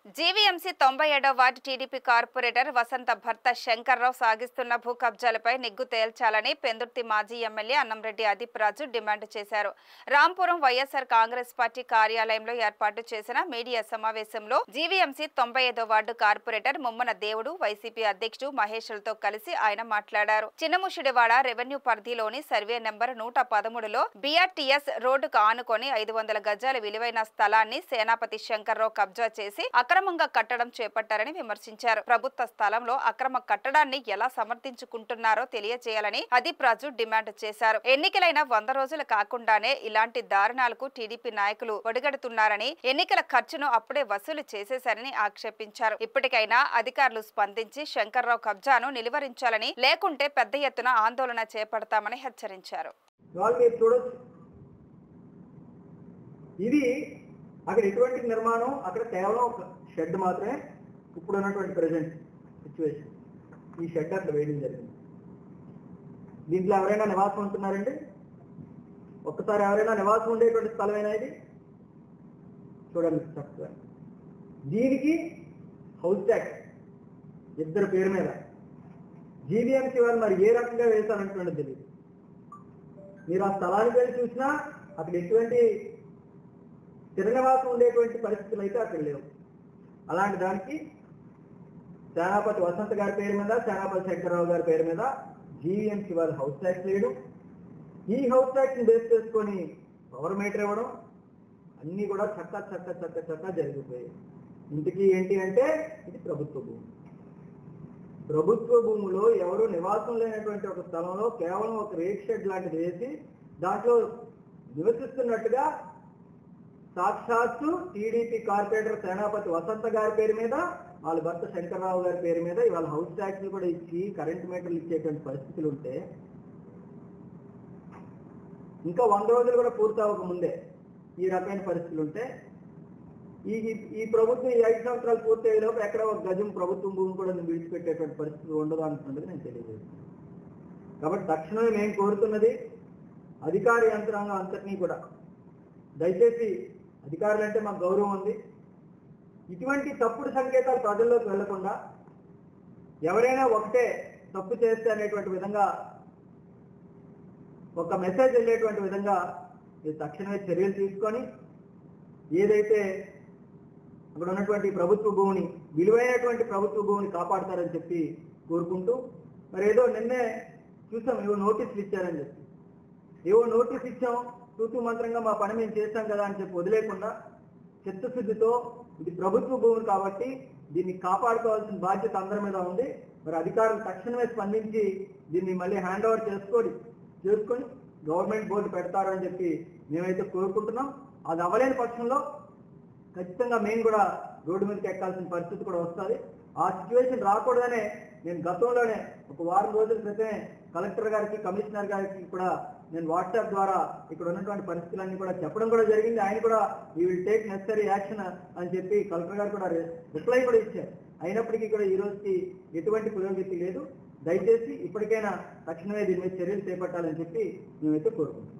GVMC 97వ ward TDP corporator వసంత భర్త శంకర్రావు సాగిస్తున్న భూ కబ్జాలపై నిగ్గు తేల్చాలని పెందుర్తి మాజీ ఎమ్మెల్యే అన్నంరెడ్డి అదీప్ రాజు డిమాండ్ చేశారు. రాంపురం వైఎస్ఆర్ కాంగ్రెస్ పార్టీ కార్యాలయంలో ఏర్పాటు చేసిన మీడియా సమావేశంలో జీవీఎంసీ 95వ వార్డు కార్పొరేటర్ ముమ్మన దేవుడు, వైసీపీ అధ్యక్షుడు మహేష్లతో కలిసి ఆయన మాట్లాడారు. చిన్నముషిడివాడ రెవెన్యూ పరిధిలోని సర్వే నెంబర్ 113లో బీఆర్టీఎస్ రోడ్డుకు ఆనుకొని 500 గజాల విలువైన స్థలాన్ని సేనాపతి శంకర్రావు కబ్జా చేసి అక్రమంగా కట్టడం చేపట్టారని విమర్శించారు. ప్రభుత్వ స్థలంలో అక్రమ కట్టడాన్ని ఎలా సమర్థించుకుంటున్నారో తెలియజేయాలని అదీప్ రాజు డిమాండ్ చేశారు. ఎన్నికలైన 100 రోజులు కాకుండానే ఇలాంటి దారుణాలకు టీడీపీ నాయకులు ఒడిగడుతున్నారని, ఎన్నికల ఖర్చును అప్పుడే వసూలు చేసేశారని ఆక్షేపించారు. ఇప్పటికైనా అధికారులు స్పందించి శంకర్రావు కబ్జాను నిలువరించాలని, లేకుంటే పెద్ద ఎత్తున ఆందోళన చేపడతామని హెచ్చరించారు. ఇది అక్కడ ఎటువంటి నిర్మాణం, అక్కడ కేవలం ఒక షెడ్ మాత్రమే. ఇప్పుడు ఉన్నటువంటి ప్రజెంట్ సిచ్యువేషన్ ఈ షెడ్ అక్కడ వేయడం జరిగింది. దీంట్లో ఎవరైనా నివాసం ఉంటున్నారండి? ఒక్కసారి ఎవరైనా నివాసం ఉండేటువంటి స్థలమేనా ఇది? చూడండి చక్కగా. దీనికి హౌస్ ట్యాక్స్ ఇద్దరు పేరు మీద జీవీఎంసీ వాళ్ళు మరి ఏ రకంగా వేశారంటున్నది తెలియదు. మీరు ఆ స్థలానికి వెళ్ళి చూసినా అక్కడ ఎటువంటి స్థిరనివాసం ఉండేటువంటి పరిస్థితులు అయితే అక్కడ లేవు. అలాంటి దానికి సేనాపతి వసంత్ గారి పేరు మీద, సేనాపతి శంకర్రావు గారి పేరు మీద జీవీఎంసీ వాళ్ళు హౌస్ ట్యాక్స్ వేయడం, ఈ హౌస్ ట్యాక్స్ ని బేస్ చేసుకొని పవర్ మీటర్ ఇవ్వడం, అన్ని కూడా చక్క జరిగిపోయాయి. ఇంటికి ఏంటి అంటే ఇది ప్రభుత్వ భూమి. ప్రభుత్వ భూమిలో ఎవరు నివాసం లేనటువంటి ఒక స్థలంలో కేవలం ఒక రేక్ షెడ్ లాంటిది వేసి దాంట్లో నివసిస్తున్నట్టుగా సాక్షాత్తు టీడీపీ కార్పొరేటర్ సేనాపతి వసంత గారి పేరు మీద, వాళ్ళ భర్త శంకర్రావు గారి పేరు మీద ఇవాళ హౌస్ ట్యాక్స్లు కూడా ఇచ్చి కరెంట్ మీటర్లు ఇచ్చేటువంటి పరిస్థితులు ఉంటే, ఇంకా 100 రోజులు కూడా పూర్తి అవ్వక ముందే ఈ రకమైన పరిస్థితులు ఉంటే, ఈ ప్రభుత్వం ఈ 5 సంవత్సరాలు పూర్తి అయ్యేలోపు ఎక్కడ ఒక గజం ప్రభుత్వం భూమి కూడా విడిచిపెట్టేటువంటి పరిస్థితి ఉండదు అంటున్నది నేను తెలియజేస్తాను. కాబట్టి తక్షణమే మేము కోరుతున్నది అధికార యంత్రాంగం అంతటినీ కూడా దయచేసి, అధికారులు అంటే మాకు గౌరవం ఉంది, ఇటువంటి తప్పుడు సంకేతాలు ప్రజల్లోకి వెళ్లకుండా ఎవరైనా ఒకటే తప్పు చేస్తే అనేటువంటి విధంగా ఒక మెసేజ్ వెళ్ళేటువంటి విధంగా తక్షణమే చర్యలు తీసుకొని ఏదైతే అక్కడ ఉన్నటువంటి ప్రభుత్వ భూమిని, విలువైనటువంటి ప్రభుత్వ భూమిని కాపాడతారని చెప్పి కోరుకుంటూ, మరి ఏదో నిన్నే చూసాం ఏవో నోటీసులు ఇచ్చారని చెప్పి, ఏవో నోటీస్ ఇచ్చాం తూతూ మంత్రంగా మా పని మేము చేస్తాం కదా అని చెప్పి వదిలేకుండా చిత్తశుద్ధితో ఇది ప్రభుత్వ భూమి కాబట్టి దీన్ని కాపాడుకోవాల్సిన బాధ్యత అందరి మీద ఉంది. మరి అధికారులు తక్షణమే స్పందించి దీన్ని మళ్ళీ హ్యాండ్ ఓవర్ చేసుకొని గవర్నమెంట్ బోర్డు పెడతారు అని చెప్పి మేమైతే కోరుకుంటున్నాం. అది అవ్వలేని పక్షంలో ఖచ్చితంగా మేము కూడా రోడ్డు మీదకి ఎక్కాల్సిన పరిస్థితి కూడా వస్తుంది. ఆ సిచ్యువేషన్ రాకూడదనే నేను గతంలోనే ఒక వారం రోజుల క్రితమే కలెక్టర్ గారికి, కమిషనర్ గారికి కూడా నేను వాట్సాప్ ద్వారా ఇక్కడ ఉన్నటువంటి పరిస్థితులన్నీ కూడా చెప్పడం కూడా జరిగింది. ఆయన కూడా ఈ విల్ టేక్ నెసరీ యాక్షన్ అని చెప్పి కలెక్టర్ గారు కూడా రిప్లై కూడా ఇచ్చారు. అయినప్పటికీ కూడా ఈ రోజుకి ఎటువంటి పురోగతి లేదు. దయచేసి ఇప్పటికైనా తక్షణమే దీని మీద చర్యలు చేపట్టాలని చెప్పి మేమైతే కోరుకుంటున్నాం.